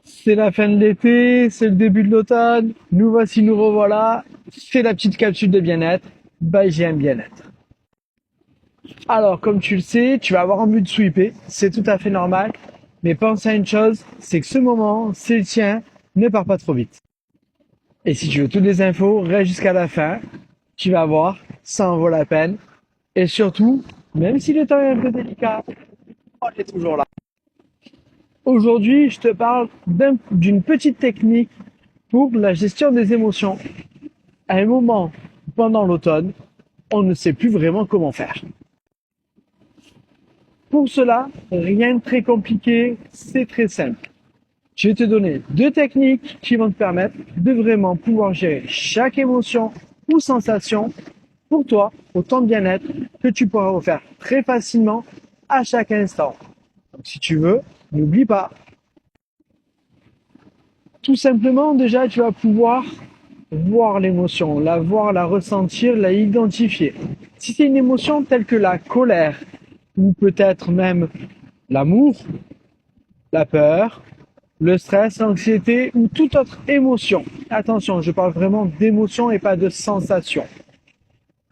C'est la fin de l'été, c'est le début de l'automne. Nous voici, nous revoilà. C'est la petite capsule de bien-être. Bah, j'ai un bien-être. Alors, comme tu le sais, tu vas avoir envie de sweeper. C'est tout à fait normal. Mais pense à une chose, c'est que ce moment, c'est le tien. Ne pars pas trop vite. Et si tu veux toutes les infos, reste jusqu'à la fin. Tu vas voir, ça en vaut la peine. Et surtout, même si le temps est un peu délicat, on est toujours là. Aujourd'hui, je te parle d'une petite technique pour la gestion des émotions. À un moment pendant l'automne, on ne sait plus vraiment comment faire. Pour cela, rien de très compliqué, c'est très simple. Je vais te donner deux techniques qui vont te permettre de vraiment pouvoir gérer chaque émotion ou sensation pour toi, au temps de bien-être, que tu pourras refaire très facilement à chaque instant. Donc si tu veux, n'oublie pas. Tout simplement, déjà, tu vas pouvoir voir l'émotion, la voir, la ressentir, la identifier. Si c'est une émotion telle que la colère, ou peut-être même l'amour, la peur, le stress, l'anxiété ou toute autre émotion. Attention, je parle vraiment d'émotion et pas de sensation.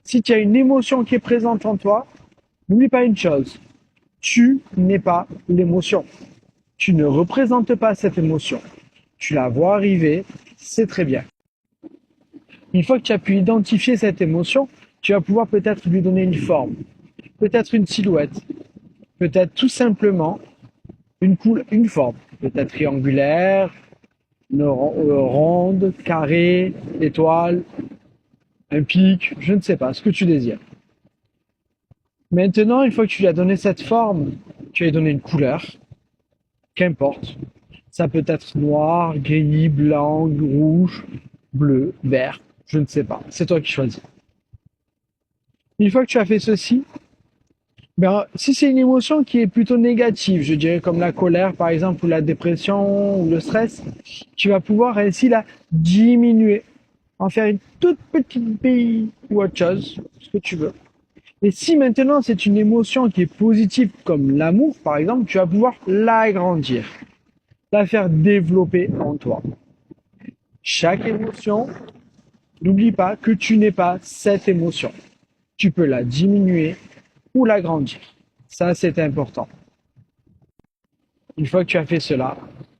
Si tu as une émotion qui est présente en toi, n'oublie pas une chose. Tu n'es pas l'émotion. Tu ne représentes pas cette émotion. Tu la vois arriver, c'est très bien. Une fois que tu as pu identifier cette émotion, tu vas pouvoir peut-être lui donner une forme, peut-être une silhouette, peut-être tout simplement une forme, peut-être triangulaire, ronde, carré, étoile, un pic, je ne sais pas, ce que tu désires. Maintenant, une fois que tu lui as donné cette forme, tu lui as donné une couleur, qu'importe. Ça peut être noir, gris, blanc, rouge, bleu, vert, je ne sais pas. C'est toi qui choisis. Une fois que tu as fait ceci, ben, si c'est une émotion qui est plutôt négative, je dirais comme la colère par exemple, ou la dépression, ou le stress, tu vas pouvoir ainsi la diminuer, en faire une toute petite bille ou autre chose, ce que tu veux. Et si maintenant c'est une émotion qui est positive, comme l'amour par exemple, tu vas pouvoir l'agrandir, la faire développer en toi. Chaque émotion, n'oublie pas que tu n'es pas cette émotion. Tu peux la diminuer ou l'agrandir. Ça, c'est important. Une fois que tu as fait cela,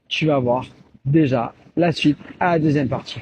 tu vas voir déjà la suite à la deuxième partie.